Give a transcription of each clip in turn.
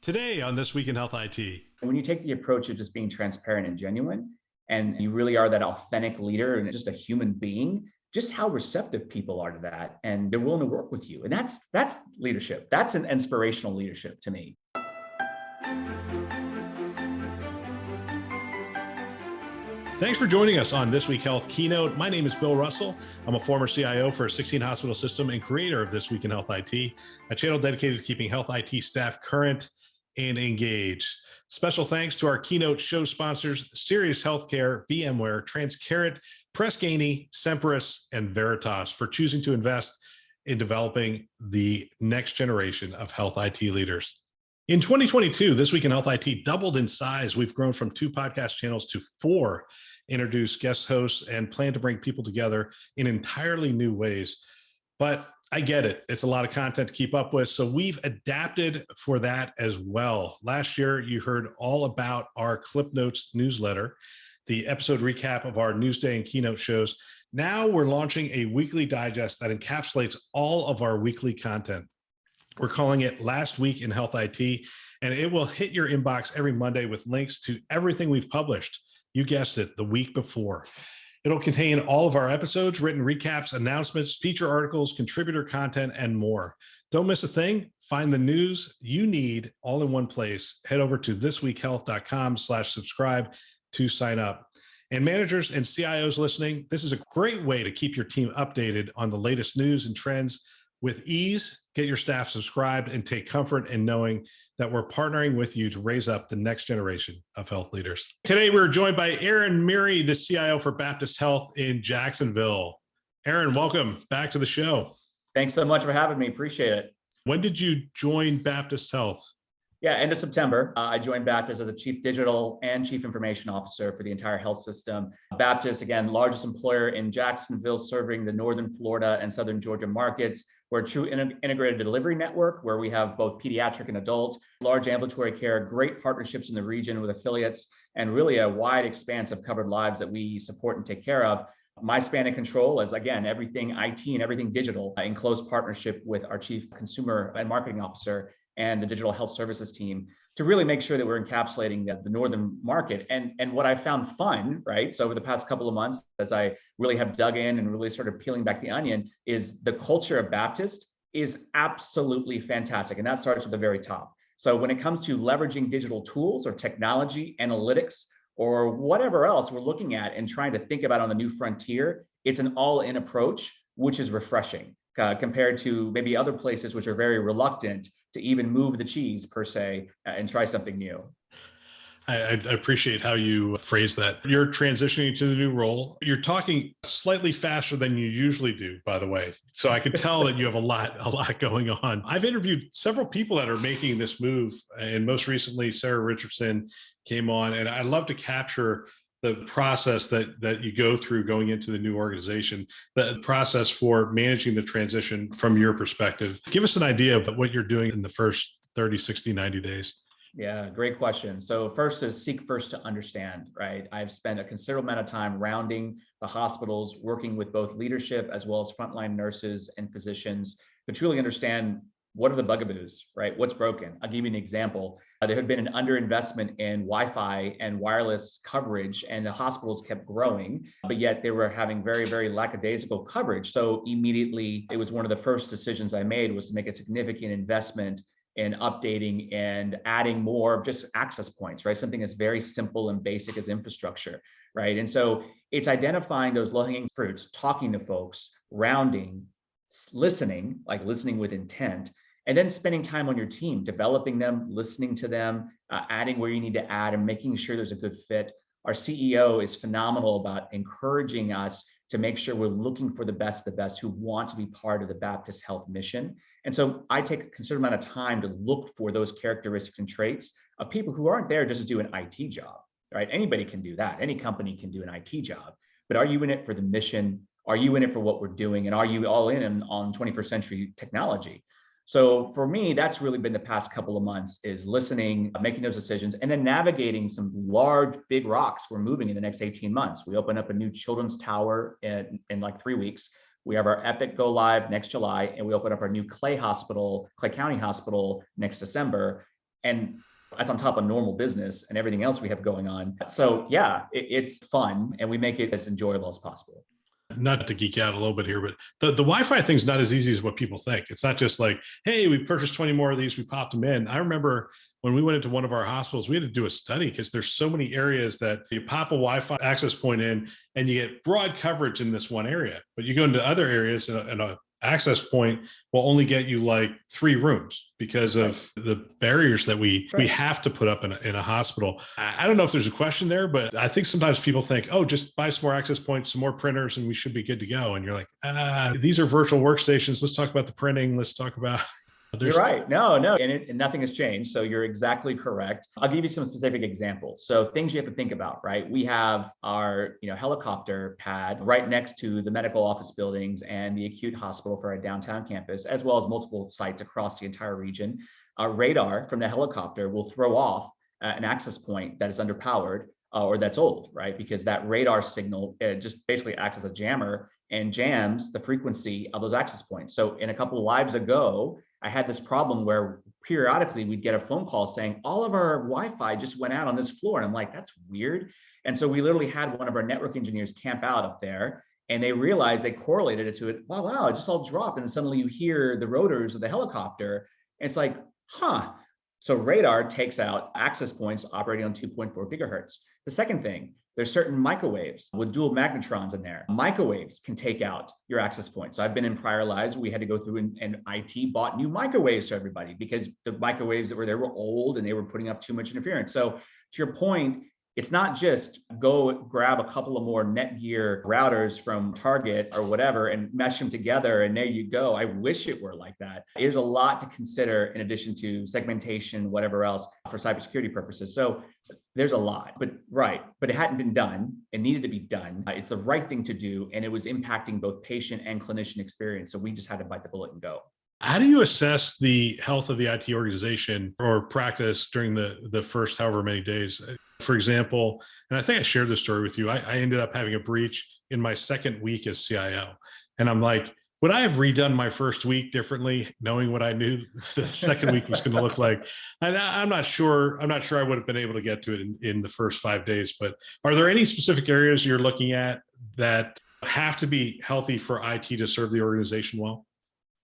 Today on This Week in Health IT. When you take the approach of just being transparent and genuine, and you really are that authentic leader and just a human being, just how receptive people are to that, and they're willing to work with you. And that's leadership. That's an inspirational leadership to me. Thanks for joining us on This Week Health Keynote. My name is Bill Russell. I'm a former CIO for a 16 hospital system and creator of This Week in Health IT, a channel dedicated to keeping health IT staff current and engaged. Special thanks to our keynote show sponsors, Sirius Healthcare, VMware, Transcarent, Press Ganey, Semperis, and Veritas for choosing to invest in developing the next generation of health IT leaders. In 2022, This Week in Health IT doubled in size. We've grown from 2 podcast channels to 4 introduced guest hosts and plan to bring people together in entirely new ways. But I get it. It's a lot of content to keep up with. So we've adapted for that as well. Last year, you heard all about our Clip Notes newsletter, the episode recap of our Newsday and keynote shows. Now we're launching a weekly digest that encapsulates all of our weekly content. We're calling it Last Week in Health IT, and it will hit your inbox every Monday with links to everything we've published. You guessed it, the week before. It'll contain all of our episodes, written recaps, announcements, feature articles, contributor content, and more. Don't miss a thing. Find the news you need all in one place. Head over to thisweekhealth.com/subscribe to sign up. And managers and CIOs listening, this is a great way to keep your team updated on the latest news and trends with ease. Get your staff subscribed and take comfort in knowing that we're partnering with you to raise up the next generation of health leaders. Today, we're joined by Miri, the CIO for Baptist Health in Jacksonville. Aaron, welcome back to the show. Thanks so much for having me. Appreciate it. When did you join Baptist Health? Yeah, end of September, I joined Baptist as the Chief Digital and Chief Information Officer for the entire health system. Baptist, again, largest employer in Jacksonville, serving the Northern Florida and Southern Georgia markets. We're a true integrated delivery network where we have both pediatric and adult, large ambulatory care, great partnerships in the region with affiliates, and really a wide expanse of covered lives that we support and take care of. My span of control is, again, everything IT and everything digital in close partnership with our Chief Consumer and Marketing Officer and the digital health services team to really make sure that we're encapsulating the northern market. And what I found fun, right? So over the past couple of months, as I really have dug in and really started peeling back the onion, is the culture of Baptist is absolutely fantastic. And that starts at the very top. So when it comes to leveraging digital tools or technology, analytics, or whatever else we're looking at and trying to think about on the new frontier, it's an all-in approach, which is refreshing compared to maybe other places which are very reluctant to even move the cheese per se and try something new. I appreciate how you phrase that. You're transitioning to the new role. You're talking slightly faster than you usually do, by the way. So I could tell that you have a lot going on. I've interviewed several people that are making this move, and most recently, Sarah Richardson came on, and I'd love to capture the process that you go through going into the new organization, the process for managing the transition from your perspective. Give us an idea of what you're doing in the first 30, 60, 90 days. Yeah, great question. So first is seek first to understand, right? I've spent a considerable amount of time rounding the hospitals, working with both leadership as well as frontline nurses and physicians to truly understand what are the bugaboos, right? What's broken? I'll give you an example. There had been an underinvestment in Wi-Fi and wireless coverage, and the hospitals kept growing, but yet they were having very, very lackadaisical coverage. So immediately, it was one of the first decisions I made was to make a significant investment in updating and adding more just access points, right? Something that's very simple and basic as infrastructure, right? And so it's identifying those low-hanging fruits, talking to folks, rounding, listening, like listening with intent, and then spending time on your team, developing them, listening to them, adding where you need to add, and making sure there's a good fit. Our CEO is phenomenal about encouraging us to make sure we're looking for the best who want to be part of the Baptist Health mission. And so I take a considerable amount of time to look for those characteristics and traits of people who aren't there just to do an IT job, right? Anybody can do that. Any company can do an IT job, but are you in it for the mission? Are you in it for what we're doing? And are you all in on 21st century technology? So for me, that's really been the past couple of months, is listening, making those decisions, and then navigating some large, big rocks we're moving in the next 18 months. We open up a new children's tower in like 3 weeks. We have our Epic go live next July, and we open up our new Clay County Hospital next December. And that's on top of normal business and everything else we have going on. So yeah, it's fun and we make it as enjoyable as possible. Not to geek out a little bit here, but the Wi-Fi thing's not as easy as what people think. It's not just like, hey, we purchased 20 more of these, we popped them in. I remember when we went into one of our hospitals, we had to do a study because there's so many areas that you pop a Wi-Fi access point in and you get broad coverage in this one area, but you go into other areas and a access point will only get you like 3 rooms because of the barriers that we have to put up in a hospital. I don't know if there's a question there, but I think sometimes people think, oh, just buy some more access points, some more printers, and we should be good to go. And you're like, these are virtual workstations. Let's talk about the printing. Let's talk about You're right. No, and nothing has changed. So you're exactly correct. I'll give you some specific examples. So things you have to think about, right? We have our, helicopter pad right next to the medical office buildings and the acute hospital for our downtown campus, as well as multiple sites across the entire region. Our radar from the helicopter will throw off an access point that is underpowered or that's old, right? Because that radar signal just basically acts as a jammer and jams the frequency of those access points. So in a couple of lives ago, I had this problem where periodically we'd get a phone call saying all of our Wi-Fi just went out on this floor. And I'm like, that's weird. And so we literally had one of our network engineers camp out up there and they realized they correlated it to it. Wow, it just all dropped. And suddenly you hear the rotors of the helicopter. And it's like, huh. So radar takes out access points operating on 2.4 gigahertz. The second thing, there's certain microwaves with dual magnetrons in there. Microwaves can take out your access points. So I've been in prior lives, we had to go through and IT bought new microwaves for everybody because the microwaves that were there were old and they were putting up too much interference. So to your point, it's not just go grab a couple of more Netgear routers from Target or whatever and mesh them together and there you go. I wish it were like that. There's a lot to consider in addition to segmentation, whatever else for cybersecurity purposes. So there's a lot, but it hadn't been done. It needed to be done. It's the right thing to do. And it was impacting both patient and clinician experience. So we just had to bite the bullet and go. How do you assess the health of the IT organization or practice during the first however many days? For example, and I think I shared this story with you, I ended up having a breach in my second week as CIO. And I'm like, would I have redone my first week differently, knowing what I knew the second week was going to look like? And I'm not sure I would have been able to get to it in the first 5 days. But are there any specific areas you're looking at that have to be healthy for IT to serve the organization well?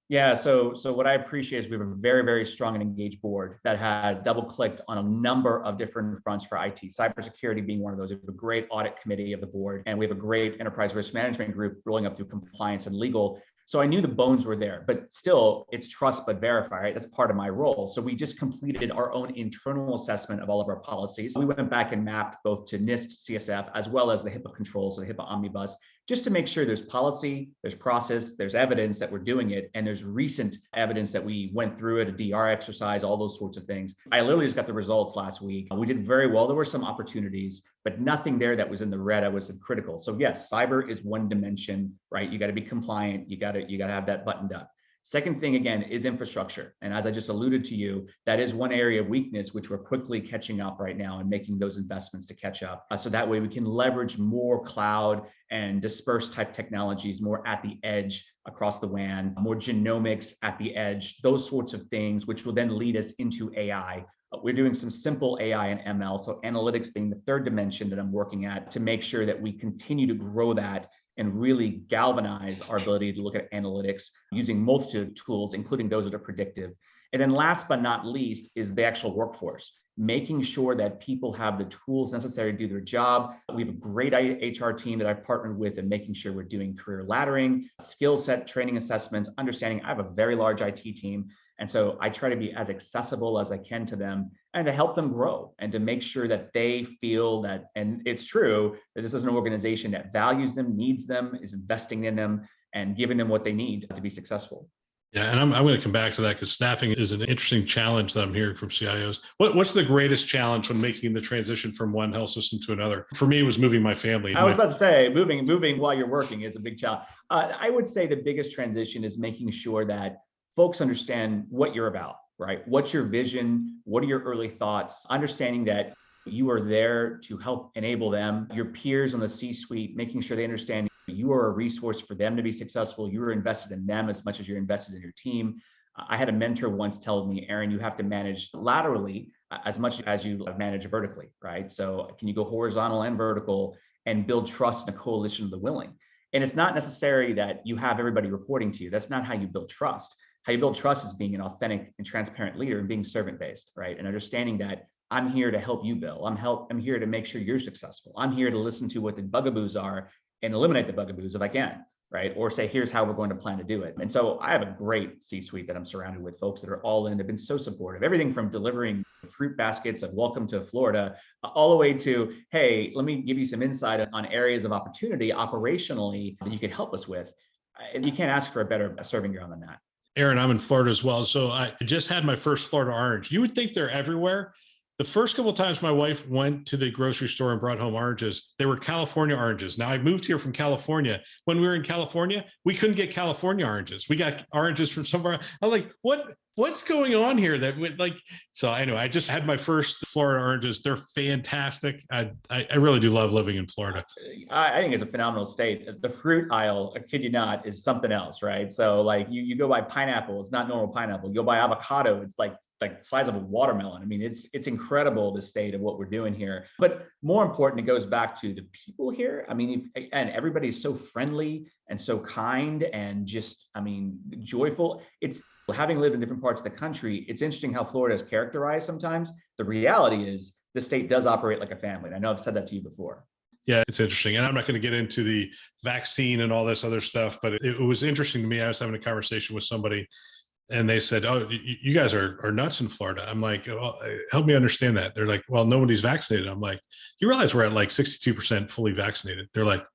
Yeah, so what I appreciate is we have a very, very strong and engaged board that had double-clicked on a number of different fronts for IT, cybersecurity being one of those. We have a great audit committee of the board, and we have a great enterprise risk management group rolling up through compliance and legal. So I knew the bones were there, but still it's trust but verify, right? That's part of my role. So we just completed our own internal assessment of all of our policies. We went back and mapped both to NIST, CSF, as well as the HIPAA controls, so the HIPAA omnibus, just to make sure there's policy, there's process, there's evidence that we're doing it, and there's recent evidence that we went through it, a DR exercise, all those sorts of things. I literally just got the results last week. We did very well. There were some opportunities, but nothing there that was in the red. I was critical. So yes, cyber is one dimension, right? You got to be compliant. You got to have that buttoned up. Second thing, again, is infrastructure. And as I just alluded to you, that is one area of weakness, which we're quickly catching up right now and making those investments to catch up. So that way we can leverage more cloud and dispersed type technologies more at the edge across the WAN, more genomics at the edge, those sorts of things, which will then lead us into AI. We're doing some simple AI and ML. So analytics being the third dimension that I'm working at to make sure that we continue to grow that and really galvanize our ability to look at analytics using multitude of tools, including those that are predictive. And then last but not least is the actual workforce, making sure that people have the tools necessary to do their job. We have a great HR team that I've partnered with and making sure we're doing career laddering, skill set training assessments, understanding I have a very large IT team. And so I try to be as accessible as I can to them and to help them grow and to make sure that they feel that, and it's true, that this is an organization that values them, needs them, is investing in them and giving them what they need to be successful. Yeah, and I'm going to come back to that because staffing is an interesting challenge that I'm hearing from CIOs. What's the greatest challenge when making the transition from one health system to another? For me, it was moving my family. I was about to say, moving while you're working is a big challenge. I would say the biggest transition is making sure that folks understand what you're about, right? What's your vision? What are your early thoughts? Understanding that you are there to help enable them, your peers on the C-suite, making sure they understand you are a resource for them to be successful. You are invested in them as much as you're invested in your team. I had a mentor once tell me, Aaron, you have to manage laterally as much as you manage vertically, right? So can you go horizontal and vertical and build trust in a coalition of the willing? And it's not necessary that you have everybody reporting to you. That's not how you build trust. How you build trust is being an authentic and transparent leader and being servant-based, right? And understanding that I'm here to help you, Bill. I'm here to make sure you're successful. I'm here to listen to what the bugaboos are and eliminate the bugaboos if I can, right? Or say, here's how we're going to plan to do it. And so I have a great C-suite that I'm surrounded with, folks that are all in. They've been so supportive. Everything from delivering fruit baskets of welcome to Florida, all the way to, hey, let me give you some insight on areas of opportunity operationally that you could help us with. And you can't ask for a better serving ground than that. Aaron, I'm in Florida as well. So I just had my first Florida orange. You would think they're everywhere. The first couple of times my wife went to the grocery store and brought home oranges, they were California oranges. Now I moved here from California. When we were in California, we couldn't get California oranges. We got oranges from somewhere. I'm like, what's going on here? So anyway, I just had my first Florida oranges. They're fantastic. I really do love living in Florida. I think it's a phenomenal state. The fruit aisle, I kid you not, is something else, right? So like you go buy pineapple, it's not normal pineapple. You go buy avocado, it's like the size of a watermelon. I mean, it's incredible, the state of what we're doing here. But more important, it goes back to the people here. I mean, and everybody's so friendly and so kind and just, I mean, joyful. It's having lived in different parts of the country, it's interesting how Florida is characterized sometimes. The reality is the state does operate like a family. And I know I've said that to you before. Yeah, it's interesting. And I'm not going to get into the vaccine and all this other stuff, but it was interesting to me. I was having a conversation with somebody and they said, oh, you guys are nuts in Florida. I'm like, well, help me understand that. They're like, well, nobody's vaccinated. I'm like, you realize we're at like 62% fully vaccinated. They're like,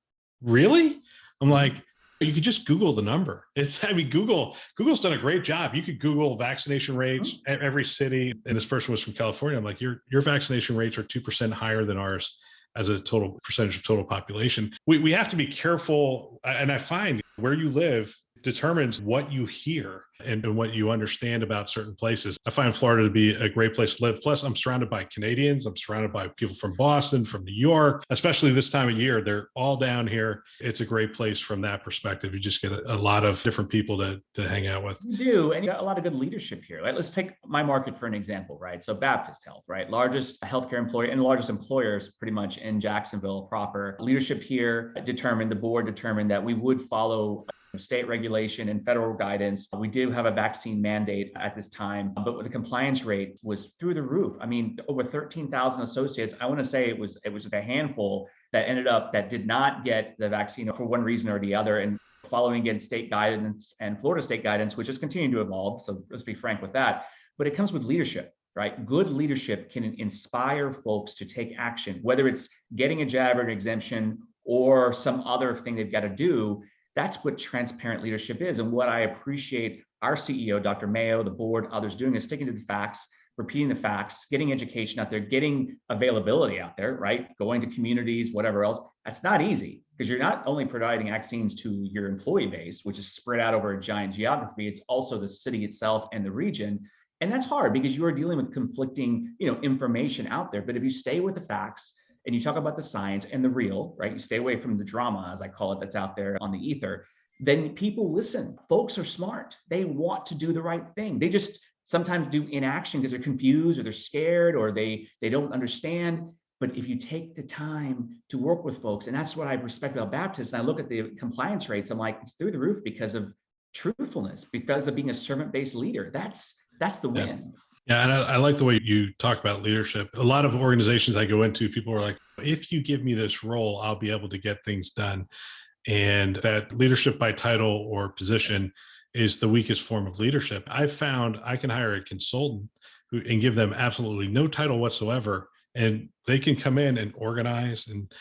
really? I'm like, you could just Google the number. Google's done a great job. You could Google vaccination rates, every city. And this person was from California. I'm like, your vaccination rates are 2% higher than ours as a total percentage of total population. We have to be careful. And I find where you live determines what you hear and what you understand about certain places. I find Florida to be a great place to live. Plus, I'm surrounded by Canadians. I'm surrounded by people from Boston, from New York, especially this time of year. They're all down here. It's a great place from that perspective. You just get a lot of different people to hang out with. You do, and you got a lot of good leadership here. Right? Let's take my market for an example, right? So Baptist Health, right? Largest healthcare employer and largest employers pretty much in Jacksonville proper. Leadership here the board determined that we would follow state regulation and federal guidance. We do have a vaccine mandate at this time, but the compliance rate was through the roof. I mean, over 13,000 associates. I want to say it was just a handful that did not get the vaccine for one reason or the other, and following against state guidance and Florida state guidance, which is continuing to evolve. So let's be frank with that. But it comes with leadership, right? Good leadership can inspire folks to take action, whether it's getting a jab or an exemption or some other thing they've got to do. That's what transparent leadership is. And what I appreciate our CEO, Dr. Mayo, the board, others doing is sticking to the facts, repeating the facts, getting education out there, getting availability out there, right? Going to communities, whatever else. That's not easy because you're not only providing vaccines to your employee base, which is spread out over a giant geography, it's also the city itself and the region. And that's hard because you are dealing with conflicting, information out there. But if you stay with the facts, and you talk about the science and the real, right? You stay away from the drama, as I call it, that's out there on the ether, then people listen. Folks are smart. They want to do the right thing. They just sometimes do inaction because they're confused or they're scared or they don't understand. But if you take the time to work with folks, and that's what I respect about Baptists, and I look at the compliance rates, I'm like, it's through the roof because of truthfulness, because of being a servant-based leader. That's the win. Yeah, and I like the way you talk about leadership. A lot of organizations I go into, people are like, if you give me this role, I'll be able to get things done. And that leadership by title or position is the weakest form of leadership. I've found I can hire a consultant and give them absolutely no title whatsoever, and they can come in and organize and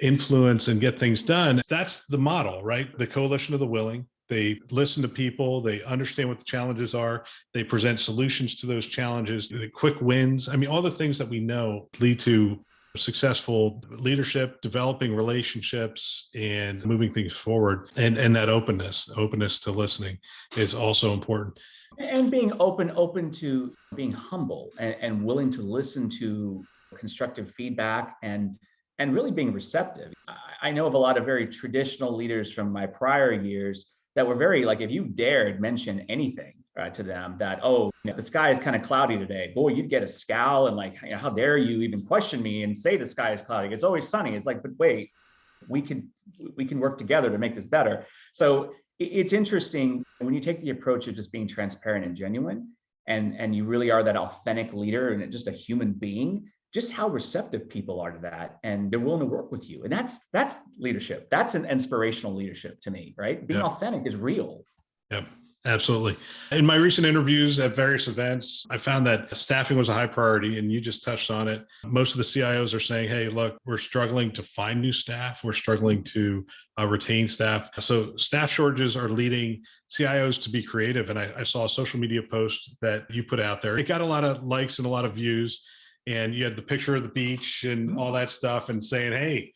influence and get things done. That's the model, right? The coalition of the willing. They listen to people, they understand what the challenges are, they present solutions to those challenges, the quick wins. I mean, all the things that we know lead to successful leadership, developing relationships and moving things forward. And that openness to listening is also important. And being open to being humble and willing to listen to constructive feedback and really being receptive. I know of a lot of very traditional leaders from my prior years that were very like, if you dared mention anything, to them that, oh, the sky is kind of cloudy today. Boy, you'd get a scowl and like, how dare you even question me and say the sky is cloudy? It's always sunny. It's like, but wait, we can work together to make this better. So it's interesting when you take the approach of just being transparent and genuine, and you really are that authentic leader and just a human being, just how receptive people are to that, and they're willing to work with you. And that's leadership. That's an inspirational leadership to me, right? Being authentic is real. Yep. Absolutely. In my recent interviews at various events, I found that staffing was a high priority, and you just touched on it. Most of the CIOs are saying, hey, look, we're struggling to find new staff. We're struggling to retain staff. So staff shortages are leading CIOs to be creative. And I saw a social media post that you put out there. It got a lot of likes and a lot of views. And you had the picture of the beach and all that stuff, and saying, hey,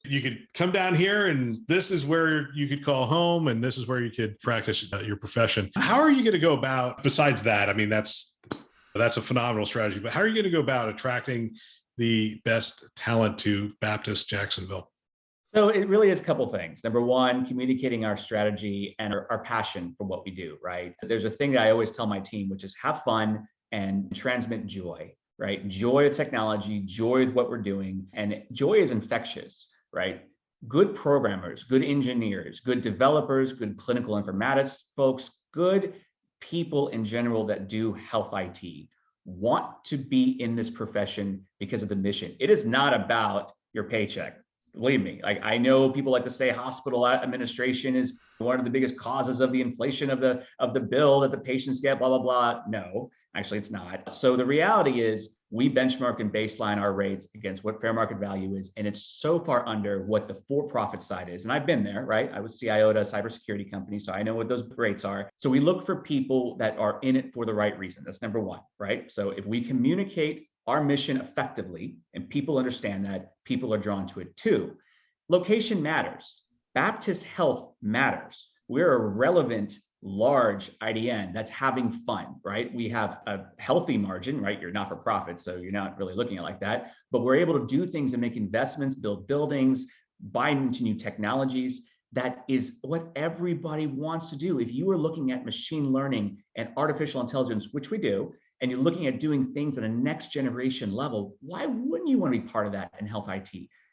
you could come down here and this is where you could call home, and this is where you could practice your profession. How are you going to go about, besides that? I mean, that's a phenomenal strategy, but how are you going to go about attracting the best talent to Baptist Jacksonville? So it really is a couple things. Number one, communicating our strategy and our passion for what we do, right? There's a thing that I always tell my team, which is have fun and transmit joy, right? Joy of technology, joy of what we're doing, and joy is infectious. Right? Good programmers, good engineers, good developers, good clinical informatics folks, good people in general that do health IT want to be in this profession because of the mission. It is not about your paycheck. Believe me, like I know people like to say hospital administration is one of the biggest causes of the inflation of the bill that the patients get, blah, blah, blah. No, actually it's not. So the reality is we benchmark and baseline our rates against what fair market value is, and it's so far under what the for-profit side is. And I've been there, right? I was CIO at a cybersecurity company, so I know what those rates are. So we look for people that are in it for the right reason. That's number one, right? So if we communicate our mission effectively and people understand that, people are drawn to it. Two, location matters. Baptist Health matters. We're a relevant large IDN that's having fun, right? We have a healthy margin, right? You're not for profit, so you're not really looking at it like that, but we're able to do things and make investments, build buildings, buy into new technologies. That is what everybody wants to do. If you are looking at machine learning and artificial intelligence, which we do, and you're looking at doing things at a next generation level, why wouldn't you want to be part of that in health IT?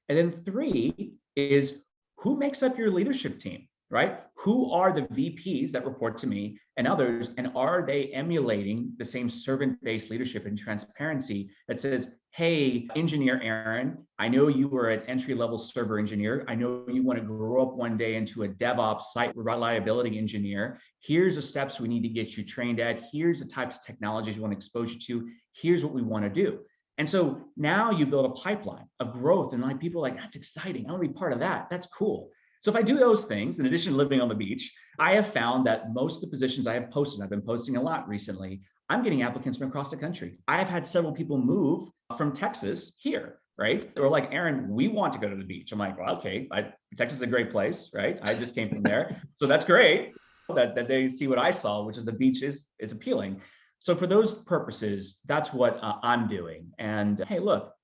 And then three is who makes up your leadership team? Right? Who are the VPs that report to me and others? And are they emulating the same servant-based leadership and transparency that says, hey, engineer Aaron, I know you were an entry-level server engineer. I know you want to grow up one day into a DevOps site reliability engineer. Here's the steps we need to get you trained at. Here's the types of technologies we want to expose you to. Here's what we want to do. And so now you build a pipeline of growth, and like people are like, that's exciting. I want to be part of that. That's cool. So if I do those things, in addition to living on the beach, I have found that most of the positions I have posted, I've been posting a lot recently, I'm getting applicants from across the country. I have had several people move from Texas here, right? They were like, Aaron, we want to go to the beach. I'm like, well, okay, Texas is a great place, right? I just came from there. So that's great that they see what I saw, which is the beach is appealing. So for those purposes, that's what I'm doing. And hey, look,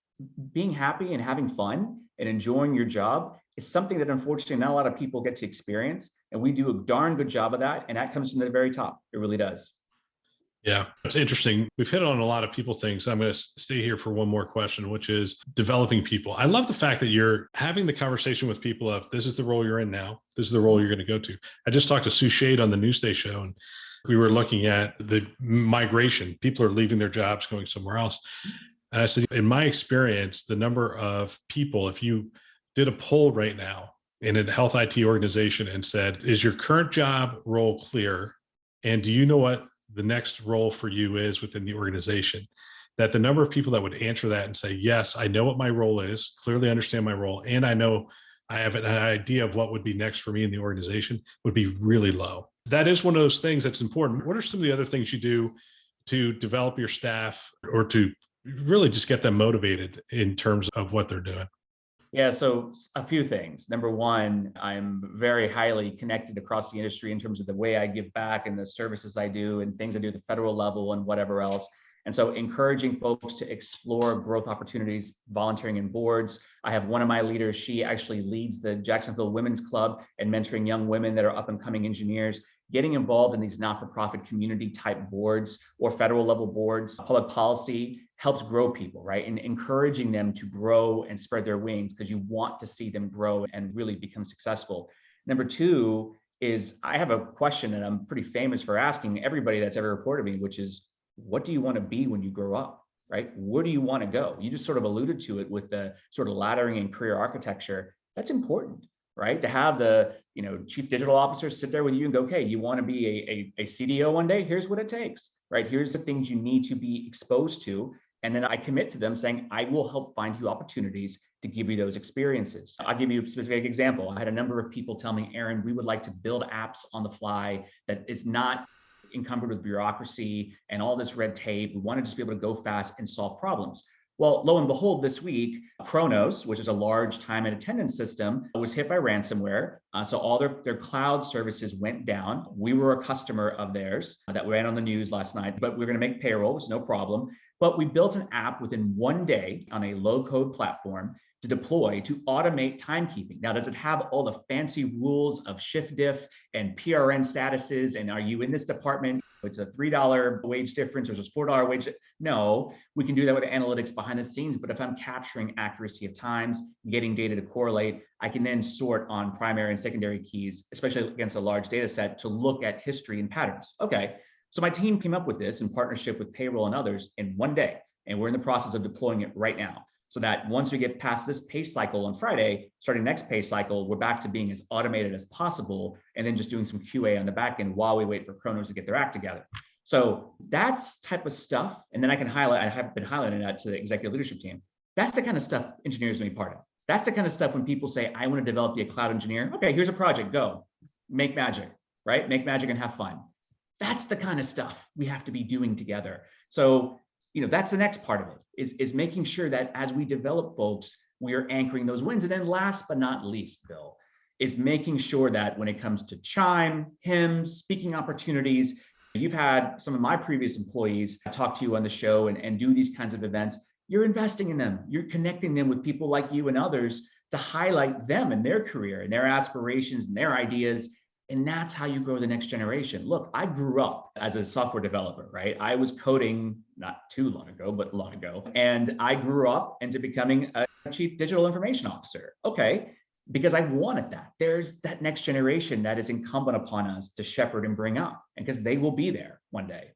being happy and having fun and enjoying your job is something that unfortunately not a lot of people get to experience. And we do a darn good job of that. And that comes from the very top. It really does. Yeah, it's interesting. We've hit on a lot of people things. I'm going to stay here for one more question, which is developing people. I love the fact that you're having the conversation with people of this is the role you're in now. This is the role you're going to go to. I just talked to Sue Shade on the Newsday show, and we were looking at the migration. People are leaving their jobs, going somewhere else. And I said, in my experience, the number of people, if you did a poll right now in a health IT organization and said, is your current job role clear? And do you know what the next role for you is within the organization? That the number of people that would answer that and say, yes, I know what my role is, clearly understand my role, and I know I have an idea of what would be next for me in the organization would be really low. That is one of those things that's important. What are some of the other things you do to develop your staff or to really just get them motivated in terms of what they're doing? Yeah, so a few things. Number one, I'm very highly connected across the industry in terms of the way I give back and the services I do and things I do at the federal level and whatever else. And so encouraging folks to explore growth opportunities, volunteering in boards. I have one of my leaders, she actually leads the Jacksonville Women's Club and mentoring young women that are up and coming engineers, getting involved in these not-for-profit community type boards or federal level boards, public policy helps grow people, right? And encouraging them to grow and spread their wings because you want to see them grow and really become successful. Number two is I have a question that I'm pretty famous for asking everybody that's ever reported me, which is, what do you want to be when you grow up, right? Where do you want to go? You just sort of alluded to it with the sort of laddering and career architecture. That's important, right? To have the chief digital officer sit there with you and go, okay, you want to be a CDO one day? Here's what it takes, right? Here's the things you need to be exposed to. And then I commit to them saying, I will help find you opportunities to give you those experiences. I'll give you a specific example. I had a number of people tell me, Aaron, we would like to build apps on the fly that is not encumbered with bureaucracy and all this red tape. We want to just be able to go fast and solve problems. Well, lo and behold, this week, Kronos, which is a large time and attendance system, was hit by ransomware. So all their cloud services went down. We were a customer of theirs that ran on the news last night, but we're going to make payroll. It's no problem. But we built an app within one day on a low-code platform to deploy to automate timekeeping. Now, does it have all the fancy rules of shift diff and PRN statuses? And are you in this department? It's a $3 wage difference or just $4 wage. No, we can do that with analytics behind the scenes. But if I'm capturing accuracy of times, getting data to correlate, I can then sort on primary and secondary keys, especially against a large data set, to look at history and patterns. Okay, so my team came up with this in partnership with payroll and others in one day. And we're in the process of deploying it right now. So that once we get past this pay cycle on Friday, starting next pay cycle, we're back to being as automated as possible, and then just doing some QA on the back end while we wait for Kronos to get their act together. So that's type of stuff. And then I have been highlighting that to the executive leadership team. That's the kind of stuff engineers will be part of. That's the kind of stuff when people say, I want to develop be a cloud engineer. Okay, here's a project, go. Make magic, right? Make magic and have fun. That's the kind of stuff we have to be doing together. So that's the next part of it, is making sure that as we develop folks, we are anchoring those wins. And then last but not least, Bill, is making sure that when it comes to chime, hymns, speaking opportunities, you've had some of my previous employees talk to you on the show and do these kinds of events. You're investing in them. You're connecting them with people like you and others to highlight them and their career and their aspirations and their ideas. And that's how you grow the next generation. Look, I grew up as a software developer, right? I was coding not too long ago, but long ago. And I grew up into becoming a chief digital information officer. Okay, because I wanted that. There's that next generation that is incumbent upon us to shepherd and bring up, and because they will be there one day.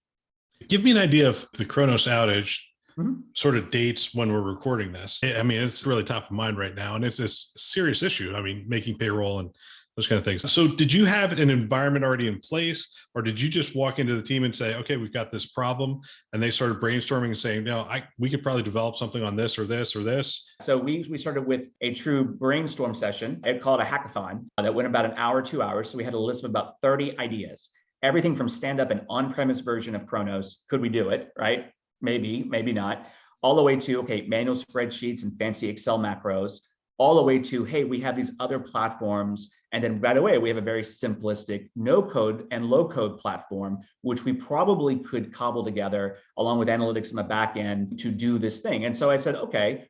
Give me an idea of the Kronos outage, sort of dates when we're recording this. I mean, it's really top of mind right now, and it's this serious issue. I mean, making payroll and those kind of things. So did you have an environment already in place, or did you just walk into the team and say, okay, we've got this problem, and they started brainstorming and saying, no, we could probably develop something on this or this or this? So we started with a true brainstorm session. I call it a hackathon that went about an hour, 2 hours. So we had a list of about 30 ideas, everything from stand up an on-premise version of Kronos. Could we do it, right? Maybe, maybe not. All the way to, okay, manual spreadsheets and fancy Excel macros, all the way to, hey, we have these other platforms. And then right away, we have a very simplistic no code and low code platform, which we probably could cobble together along with analytics in the back end to do this thing. And so I said, okay,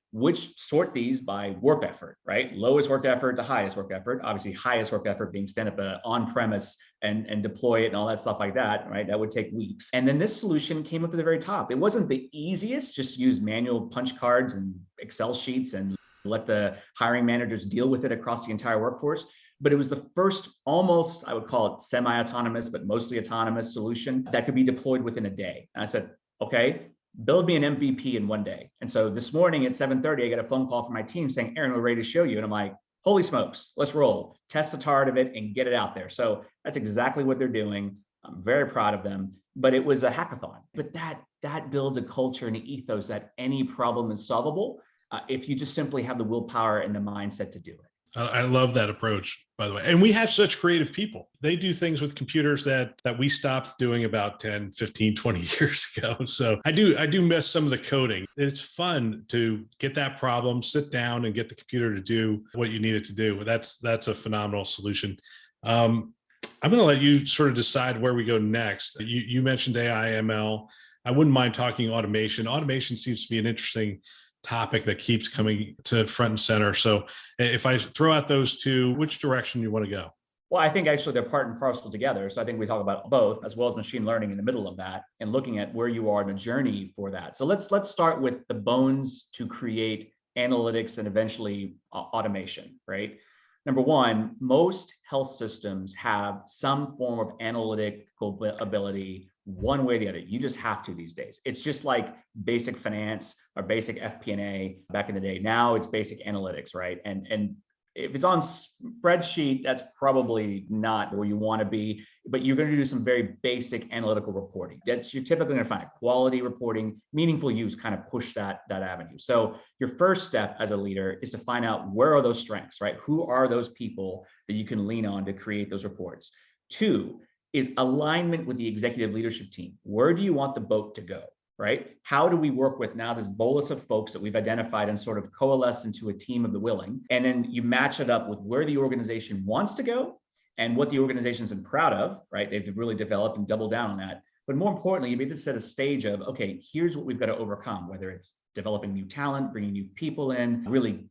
sort these by work effort, right? Lowest work effort to highest work effort. Obviously, highest work effort being stand up on-premise and deploy it and all that stuff like that, right? That would take weeks. And then this solution came up to the very top. It wasn't the easiest, just use manual punch cards and Excel sheets and let the hiring managers deal with it across the entire workforce. But it was the first almost, I would call it semi-autonomous, but mostly autonomous solution that could be deployed within a day. And I said, okay, build me an MVP in one day. And so this morning at 7:30, I got a phone call from my team saying, Aaron, we're ready to show you. And I'm like, holy smokes, let's roll, test the tar out of it and get it out there. So that's exactly what they're doing. I'm very proud of them, but it was a hackathon. But that builds a culture and an ethos that any problem is solvable if you just simply have the willpower and the mindset to do it. I love that approach, by the way. And we have such creative people. They do things with computers that we stopped doing about 10, 15, 20 years ago. So I do miss some of the coding. It's fun to get that problem, sit down and get the computer to do what you need it to do. That's a phenomenal solution. I'm going to let you sort of decide where we go next. You mentioned AI, ML. I wouldn't mind talking automation. Automation seems to be an interesting topic that keeps coming to front and center. So if I throw out those two, which direction you want to go? Well, I think actually they're part and parcel together. So I think we talk about both, as well as machine learning in the middle of that, and looking at where you are in the journey for that. So let's start with the bones to create analytics and eventually automation, right? Number one, most health systems have some form of analytical ability one way or the other. You just have to these days. It's just like basic finance or basic FP&A back in the day. Now it's basic analytics, right? And if it's on spreadsheet, that's probably not where you want to be, but you're going to do some very basic analytical reporting. That's you're typically going to find quality reporting, meaningful use kind of push that avenue. So your first step as a leader is to find out where are those strengths, right? Who are those people that you can lean on to create those reports? Two is alignment with the executive leadership team. Where do you want the boat to go? Right? How do we work with now this bolus of folks that we've identified and sort of coalesce into a team of the willing? And then you match it up with where the organization wants to go and what the organization's been proud of, right? They've really developed and doubled down on that. But more importantly, you need to set a stage of, okay, here's what we've got to overcome, whether it's developing new talent, bringing new people in, really,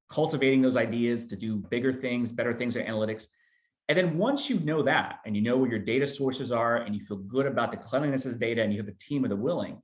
cultivating those ideas to do bigger things, better things in analytics. And then once you know that, and you know where your data sources are, and you feel good about the cleanliness of the data, and you have a team of the willing,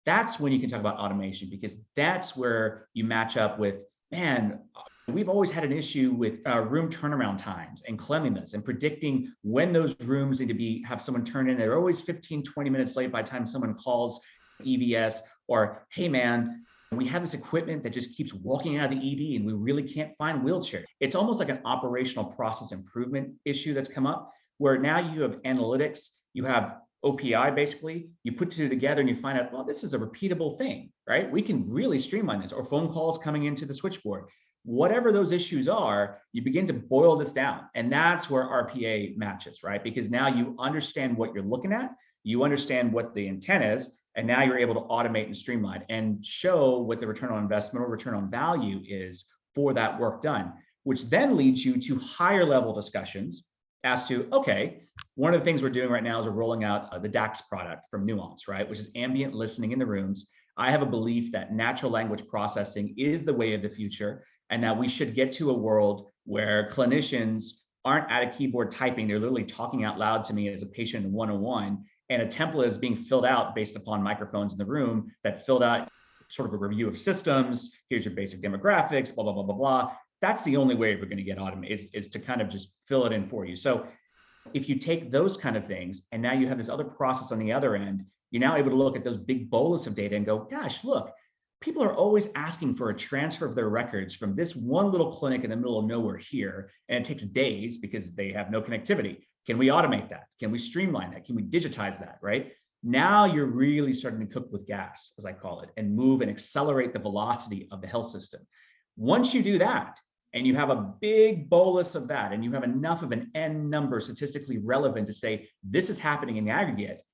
that's when you can talk about automation, because that's where you match up with, man, we've always had an issue with room turnaround times and cleanliness and predicting when those rooms need to have someone turn in. They're always 15, 20 minutes late by the time someone calls EVS, or, hey man, we have this equipment that just keeps walking out of the ED and we really can't find wheelchairs. It's almost like an operational process improvement issue that's come up, where now you have analytics, you have OPI basically, you put two together and you find out, well, this is a repeatable thing, right? We can really streamline this, or phone calls coming into the switchboard. Whatever those issues are, you begin to boil this down. And that's where RPA matches, right? Because now you understand what you're looking at, you understand what the intent is, and now you're able to automate and streamline and show what the return on investment or return on value is for that work done, which then leads you to higher level discussions as to, okay, one of the things we're doing right now is we're rolling out the DAX product from Nuance, right? Which is ambient listening in the rooms. I have a belief that natural language processing is the way of the future, and that we should get to a world where clinicians aren't at a keyboard typing. They're literally talking out loud to me as a patient in 101. And a template is being filled out based upon microphones in the room that filled out sort of a review of systems. Here's your basic demographics, blah, blah, blah, blah, blah. That's the only way we're going to get automated, is to kind of just fill it in for you. So if you take those kind of things, and now you have this other process on the other end, you're now able to look at those big bolus of data and go, gosh, look, people are always asking for a transfer of their records from this one little clinic in the middle of nowhere here, and it takes days because they have no connectivity. Can we automate that? Can we streamline that? Can we digitize that, right? Now you're really starting to cook with gas, as I call it, and move and accelerate the velocity of the health system. Once you do that, and you have a big bolus of that, and you have enough of an N number statistically relevant to say, this is happening in the aggregate,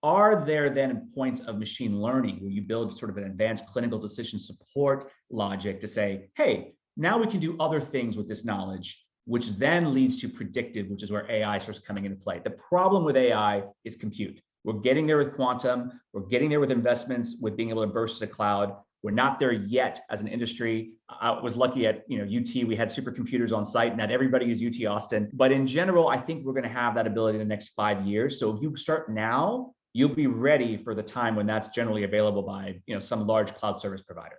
are there then points of machine learning where you build sort of an advanced clinical decision support logic to say, hey, now we can do other things with this knowledge, which then leads to predictive, which is where AI starts coming into play. The problem with AI is compute. We're getting there with quantum. We're getting there with investments, with being able to burst to the cloud. We're not there yet as an industry. I was lucky at UT, we had supercomputers on site. Not everybody is UT Austin. But in general, I think we're going to have that ability in the next 5 years. So if you start now, you'll be ready for the time when that's generally available by some large cloud service provider.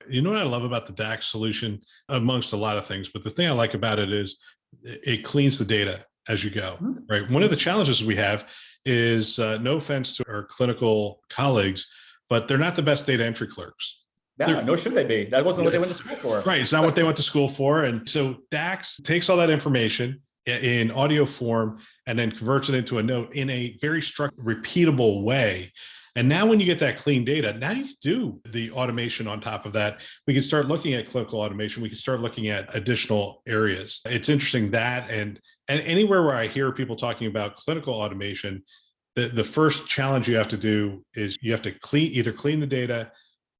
You know what I love about the DAX solution, amongst a lot of things, but the thing I like about it is it cleans the data as you go, right? One of the challenges we have is, no offense to our clinical colleagues, but they're not the best data entry clerks. Yeah, nor should they be. That wasn't what they went to school for. Right. It's not what they went to school for. And so DAX takes all that information in audio form and then converts it into a note in a very structured, repeatable way. And now when you get that clean data, now you can do the automation on top of that. We can start looking at clinical automation. We can start looking at additional areas. It's interesting that, and anywhere where I hear people talking about clinical automation, the first challenge you have to do is you have to either clean the data,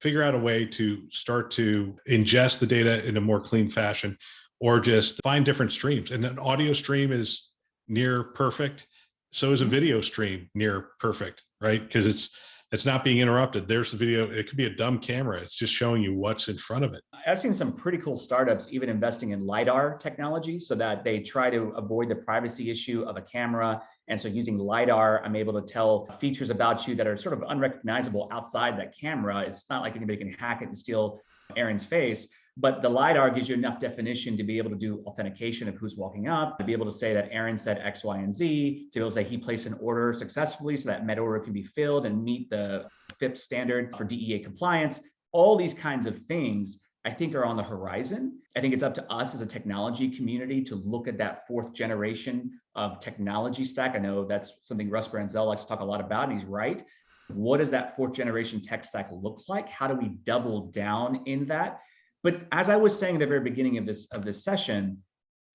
figure out a way to start to ingest the data in a more clean fashion, or just find different streams. And an audio stream is near perfect. So is a video stream near perfect, right? Because It's not being interrupted. There's the video. It could be a dumb camera. It's just showing you what's in front of it. I've seen some pretty cool startups even investing in LiDAR technology so that they try to avoid the privacy issue of a camera. And so using LiDAR, I'm able to tell features about you that are sort of unrecognizable outside that camera. It's not like anybody can hack it and steal Aaron's face, but the LiDAR gives you enough definition to be able to do authentication of who's walking up, to be able to say that Aaron said X, Y, and Z, to be able to say he placed an order successfully so that med order can be filled and meet the FIPS standard for DEA compliance. All these kinds of things I think are on the horizon. I think it's up to us as a technology community to look at that fourth generation of technology stack. I know that's something Russ Branzel likes to talk a lot about, and he's right. What does that fourth generation tech stack look like? How do we double down in that? But as I was saying at the very beginning of this session,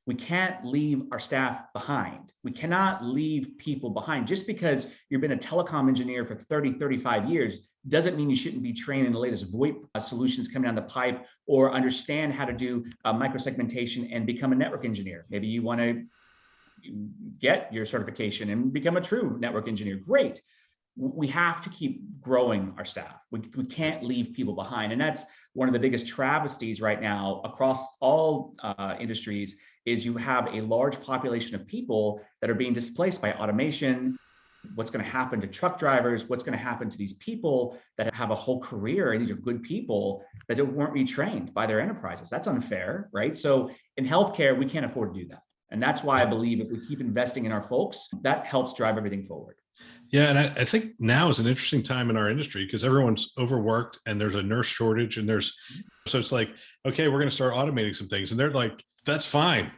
we can't leave our staff behind. We cannot leave people behind. Just because you've been a telecom engineer for 30, 35 years doesn't mean you shouldn't be trained in the latest VoIP solutions coming down the pipe, or understand how to do microsegmentation and become a network engineer. Maybe you want to get your certification and become a true network engineer. Great. We have to keep growing our staff. We can't leave people behind. And that's one of the biggest travesties right now across all industries, is you have a large population of people that are being displaced by automation. What's going to happen to truck drivers? What's going to happen to these people that have a whole career? And these are good people that weren't retrained by their enterprises. That's unfair, right? So in healthcare, we can't afford to do that. And that's why I believe if we keep investing in our folks, that helps drive everything forward. Yeah, and I think now is an interesting time in our industry because everyone's overworked and there's a nurse shortage, and so it's like, okay, we're going to start automating some things, and they're like, that's fine,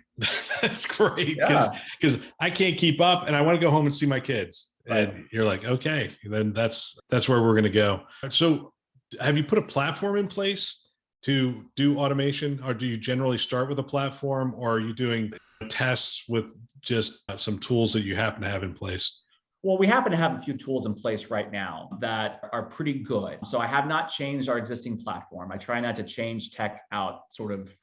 that's great, because I can't keep up and I want to go home and see my kids. Right. And you're like, okay, then that's where we're going to go. So, have you put a platform in place to do automation, or do you generally start with a platform, or are you doing tests with just some tools that you happen to have in place? Well, we happen to have a few tools in place right now that are pretty good. So I have not changed our existing platform. I try not to change tech out sort of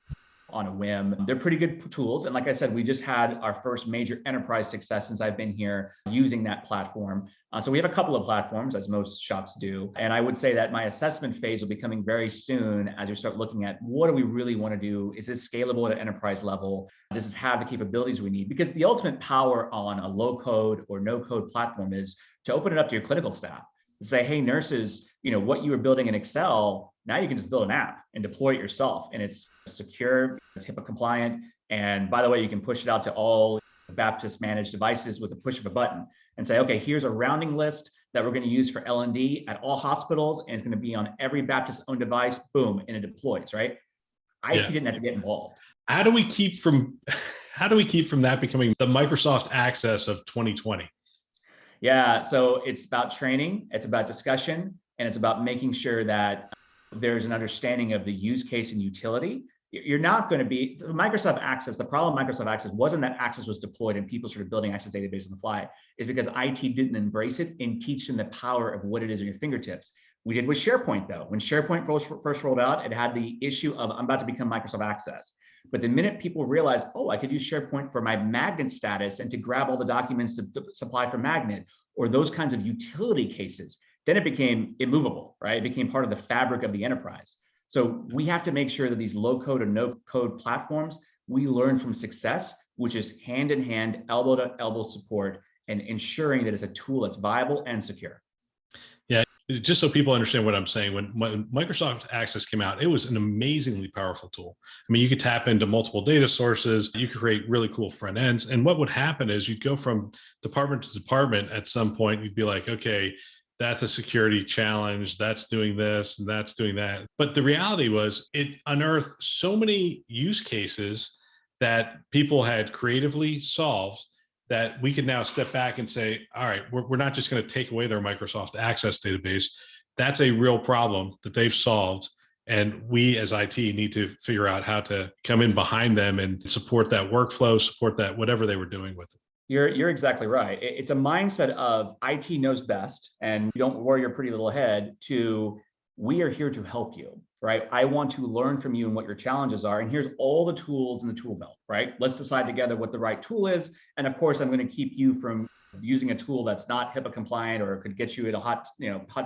on a whim. They're pretty good tools. And like I said, we just had our first major enterprise success since I've been here using that platform. So we have a couple of platforms, as most shops do. And I would say that my assessment phase will be coming very soon as we start looking at what do we really want to do? Is this scalable at an enterprise level? Does this have the capabilities we need? Because the ultimate power on a low code or no code platform is to open it up to your clinical staff. To say, hey, nurses, what you were building in Excel, now you can just build an app and deploy it yourself. And it's secure, it's HIPAA compliant. And by the way, you can push it out to all Baptist managed devices with a push of a button and say, okay, here's a rounding list that we're going to use for L&D at all hospitals. And it's going to be on every Baptist owned device, boom, and it deploys, right? IT didn't have to get involved. How do we keep from that becoming the Microsoft Access of 2020? Yeah, so it's about training, it's about discussion, and it's about making sure that there's an understanding of the use case and utility. You're not going to be Microsoft Access. The problem with Microsoft Access wasn't that Access was deployed and people started building Access database on the fly. Is because IT didn't embrace it and teach them the power of what it is at your fingertips. We did with SharePoint though. When SharePoint first rolled out, it had the issue of I'm about to become Microsoft Access. But the minute people realized, oh, I could use SharePoint for my magnet status and to grab all the documents to supply for magnet, or those kinds of utility cases, then it became immovable, right? It became part of the fabric of the enterprise. So we have to make sure that these low code and no code platforms, we learn from success, which is hand in hand, elbow to elbow support, and ensuring that it's a tool that's viable and secure. Yeah, just so people understand what I'm saying, when Microsoft Access came out, it was an amazingly powerful tool. I mean, you could tap into multiple data sources, you could create really cool front ends. And what would happen is you'd go from department to department at some point, you'd be like, okay, that's a security challenge, that's doing this, and that's doing that. But the reality was it unearthed so many use cases that people had creatively solved that we can now step back and say, all right, we're not just going to take away their Microsoft Access database. That's a real problem that they've solved. And we as IT need to figure out how to come in behind them and support that workflow, support that whatever they were doing with it. You're exactly right. It's a mindset of IT knows best and you don't worry your pretty little head to we are here to help you, right? I want to learn from you and what your challenges are. And here's all the tools in the tool belt, right? Let's decide together what the right tool is. And of course, I'm going to keep you from using a tool that's not HIPAA compliant or could get you in a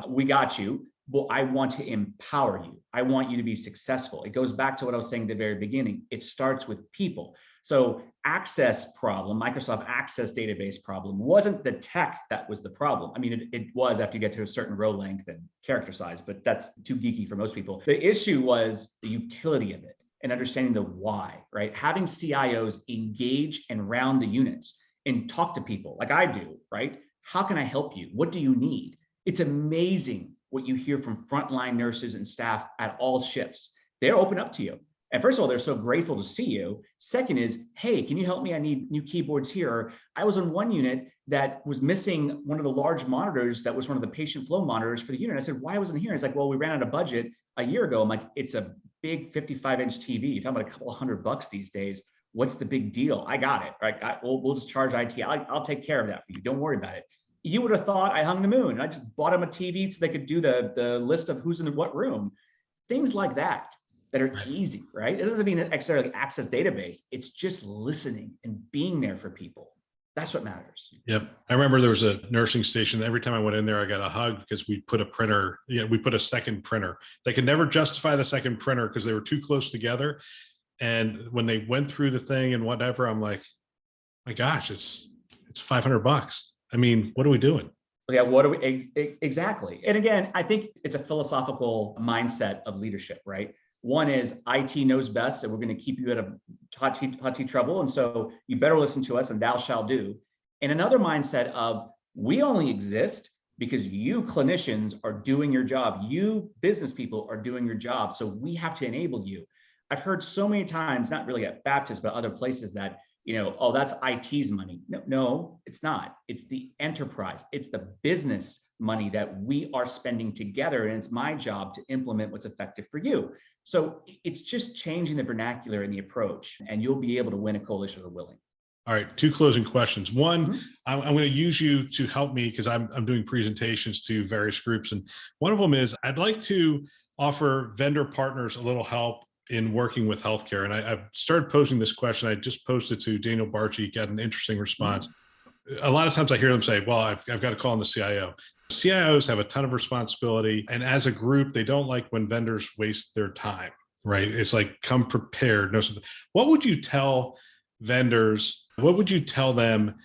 we got you. Well, I want to empower you. I want you to be successful. It goes back to what I was saying at the very beginning. It starts with people. So access problem, Microsoft Access database problem, wasn't the tech that was the problem. I mean, it was after you get to a certain row length and character size, but that's too geeky for most people. The issue was the utility of it and understanding the why, right? Having CIOs engage and round the units and talk to people like I do, right? How can I help you? What do you need? It's amazing what you hear from frontline nurses and staff at all shifts. They're open up to you. And first of all, they're so grateful to see you. Second is, hey, can you help me? I need new keyboards here. I was on one unit that was missing one of the large monitors that was one of the patient flow monitors for the unit. I said, why wasn't it here? It's like, well, we ran out of budget a year ago. I'm like, it's a big 55-inch TV. You're talking about a couple $100 these days. What's the big deal? I got it, right? We'll just charge IT. I'll take care of that for you. Don't worry about it. You would have thought I hung the moon. I just bought them a TV so they could do the list of who's in what room. Things like that are easy, right? It doesn't mean necessarily access database. It's just listening and being there for people. That's what matters. Yep. I remember there was a nursing station. Every time I went in there, I got a hug because we put a printer, we put a second printer. They could never justify the second printer because they were too close together. And when they went through the thing and whatever, I'm like, my gosh, it's $500. I mean, what are we doing? Yeah, what are we exactly? And again, I think it's a philosophical mindset of leadership, right? One is IT knows best, and we're going to keep you at a hot trouble. And so you better listen to us and thou shalt do. And another mindset of we only exist because you clinicians are doing your job. You business people are doing your job. So we have to enable you. I've heard so many times, not really at Baptist, but other places that, oh, that's IT's money. No, it's not. It's the enterprise. It's the business money that we are spending together. And it's my job to implement what's effective for you. So it's just changing the vernacular and the approach, and you'll be able to win a coalition of the willing. All right, two closing questions. One, I'm going to use you to help me because I'm doing presentations to various groups. And one of them is I'd like to offer vendor partners a little help in working with healthcare. And I've started posing this question. I just posted to Daniel Barchi, got an interesting response. A lot of times I hear them say, well, I've got to call on the CIO. CIOs have a ton of responsibility. And as a group, they don't like when vendors waste their time, right? It's like, come prepared. No, what would you tell vendors? What would you tell them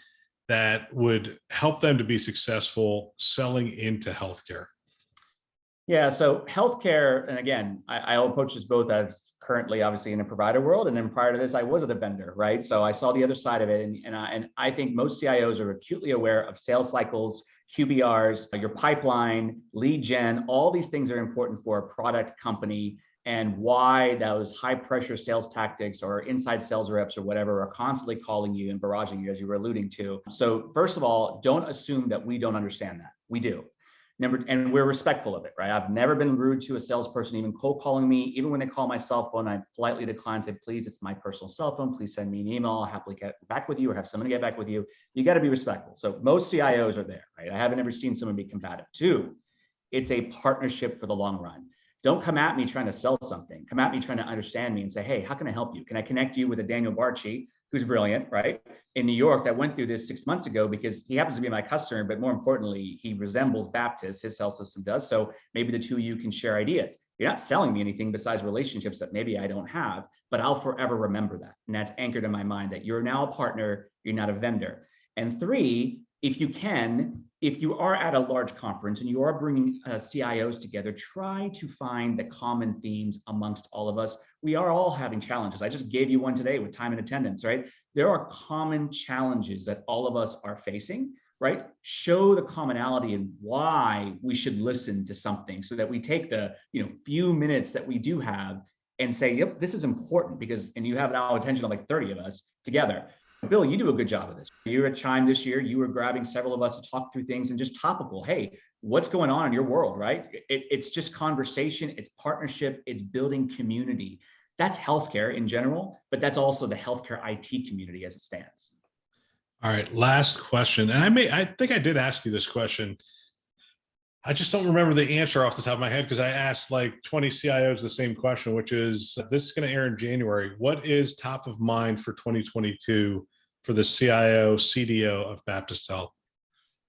that would help them to be successful selling into healthcare? Yeah, so healthcare, and again, I approach this both as currently obviously in a provider world, and then prior to this, I was at a vendor, right? So I saw the other side of it, and I think most CIOs are acutely aware of sales cycles, QBRs, your pipeline, lead gen. All these things are important for a product company, and why those high pressure sales tactics or inside sales reps or whatever are constantly calling you and barraging you, as you were alluding to. So first of all, don't assume that we don't understand that. We do. And we're respectful of it, right? I've never been rude to a salesperson, even cold calling me. Even when they call my cell phone, I politely decline, say, please, it's my personal cell phone. Please send me an email. I'll happily get back with you or have someone get back with you. You got to be respectful. So most CIOs are there, right? I haven't ever seen someone be combative. Two, it's a partnership for the long run. Don't come at me trying to sell something. Come at me trying to understand me and say, hey, how can I help you? Can I connect you with a Daniel Barchi, who's brilliant, right? In New York, that went through this 6 months ago because he happens to be my customer, but more importantly, he resembles Baptist, his sales system does. So maybe the two of you can share ideas. You're not selling me anything besides relationships that maybe I don't have, but I'll forever remember that. And that's anchored in my mind that you're now a partner, you're not a vendor. And three, if you are at a large conference and you are bringing CIOs together, try to find the common themes amongst all of us. We are all having challenges. I just gave you one today with time and attendance, right? There are common challenges that all of us are facing, right? Show the commonality and why we should listen to something so that we take the few minutes that we do have and say, yep, this is important because, and you have now attention of like 30 of us together. Bill, you do a good job of this. You were at Chime this year. You were grabbing several of us to talk through things and just topical. Hey, what's going on in your world, right? It's just conversation. It's partnership. It's building community. That's healthcare in general, but that's also the healthcare IT community as it stands. All right, last question. And I think I did ask you this question. I just don't remember the answer off the top of my head because I asked like 20 CIOs the same question, which is, this is going to air in January. What is top of mind for 2022 for the CIO, CDO of Baptist Health?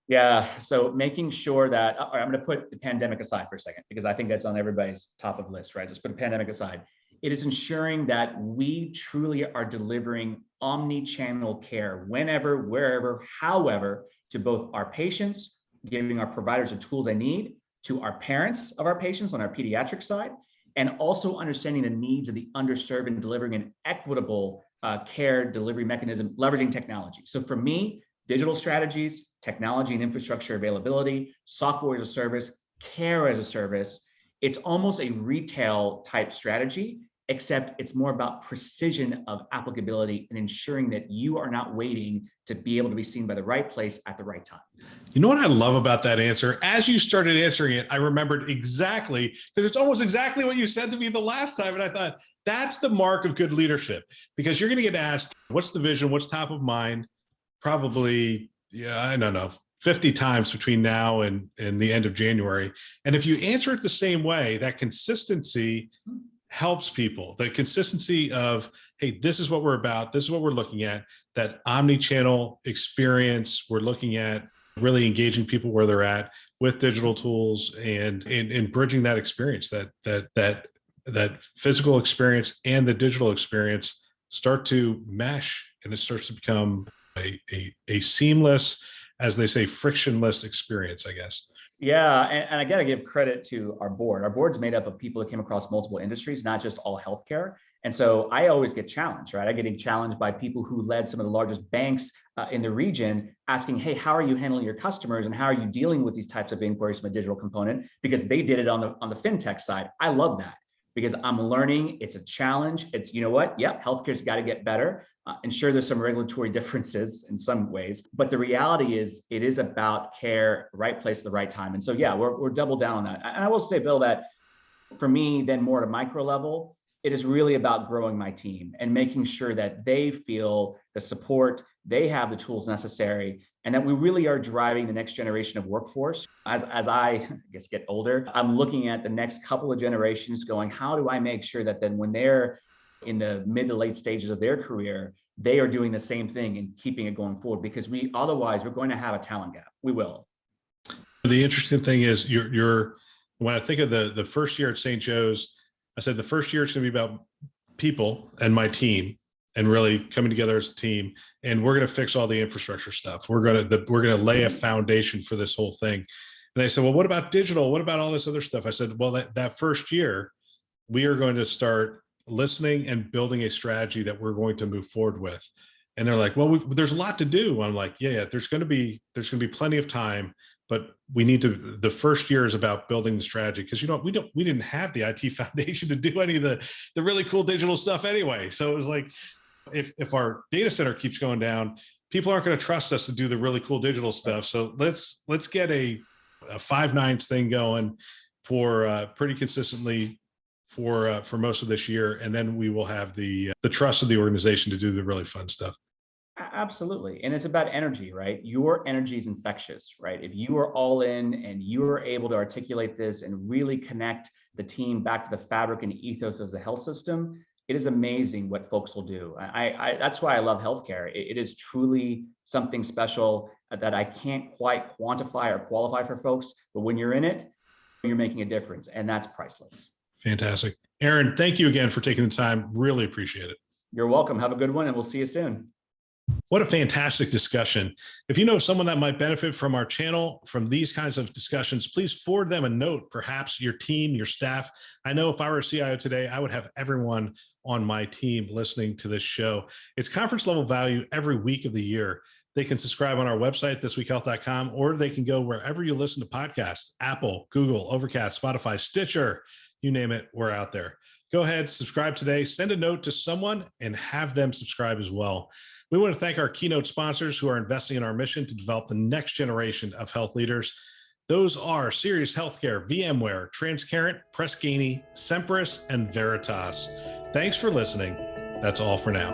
Yeah. So making sure that I'm going to put the pandemic aside for a second, because I think that's on everybody's top of the list, right? Just put the pandemic aside. It is ensuring that we truly are delivering omni-channel care whenever, wherever, however, to both our patients, giving our providers the tools they need, to our parents of our patients on our pediatric side, and also understanding the needs of the underserved and delivering an equitable care delivery mechanism, leveraging technology. So for me, digital strategies, technology and infrastructure availability, software as a service, care as a service. It's almost a retail type strategy, except it's more about precision of applicability and ensuring that you are not waiting to be able to be seen by the right place at the right time. You know what I love about that answer? As you started answering it, I remembered exactly, because it's almost exactly what you said to me the last time. And I thought, that's the mark of good leadership, because you're going to get asked, what's the vision? What's top of mind? Probably, yeah, I don't know, 50 times between now and the end of January. And if you answer it the same way, that consistency helps people. The consistency of, hey, this is what we're about. This is what we're looking at. That omni-channel experience, we're looking at really engaging people where they're at with digital tools and bridging that experience, that physical experience and the digital experience start to mesh, and it starts to become a seamless, as they say, frictionless experience, I guess. Yeah, and I got to give credit to our board. Our board's made up of people that came across multiple industries, not just all healthcare. And so I always get challenged, right? I get challenged by people who led some of the largest banks in the region, asking, hey, how are you handling your customers and how are you dealing with these types of inquiries from a digital component? Because they did it on the fintech side. I love that, because I'm learning. It's a challenge. It's, you know what? Yep, healthcare's got to get better. And sure, there's some regulatory differences in some ways, but the reality is it is about care, right place at the right time. And so, yeah, we're double down on that. And I will say, Bill, that for me, then more at a micro level, it is really about growing my team and making sure that they feel the support, they have the tools necessary, and that we really are driving the next generation of workforce. As I guess get older, I'm looking at the next couple of generations going, how do I make sure that then when they're in the mid to late stages of their career, they are doing the same thing and keeping it going forward, because otherwise we're going to have a talent gap. We will. The interesting thing is you're when I think of the first year at St. Joe's, I said the first year is going to be about people and my team and really coming together as a team. And we're going to fix all the infrastructure stuff. We're going to lay a foundation for this whole thing. And they said, well, what about digital? What about all this other stuff? I said, well, that first year, we are going to start listening and building a strategy that we're going to move forward with. And they're like, well, there's a lot to do. I'm like, yeah, there's going to be plenty of time, but we need to, the first year is about building the strategy. Cause we didn't have the IT foundation to do any of the really cool digital stuff anyway. So it was like, if our data center keeps going down, people aren't going to trust us to do the really cool digital stuff. So let's get a 5 nines thing going for pretty consistently for most of this year, and then we will have the trust of the organization to do the really fun stuff. Absolutely. And it's about energy, right? Your energy is infectious, right? If you are all in and you are able to articulate this and really connect the team back to the fabric and ethos of the health system, it is amazing what folks will do. That's why I love healthcare. It is truly something special that I can't quite quantify or qualify for folks, but when you're in it, you're making a difference, and that's priceless. Fantastic. Aaron, thank you again for taking the time. Really appreciate it. You're welcome. Have a good one, and we'll see you soon. What a fantastic discussion. If you know someone that might benefit from our channel, from these kinds of discussions, please forward them a note, perhaps your team, your staff. I know if I were a CIO today, I would have everyone on my team listening to this show. It's conference level value every week of the year. They can subscribe on our website, thisweekhealth.com, or they can go wherever you listen to podcasts, Apple, Google, Overcast, Spotify, Stitcher, you name it, we're out there. Go ahead, subscribe today, send a note to someone and have them subscribe as well. We want to thank our keynote sponsors who are investing in our mission to develop the next generation of health leaders. Those are Sirius Healthcare, VMware, Transcarent, Press Ganey, Sempris, and Veritas. Thanks for listening. That's all for now.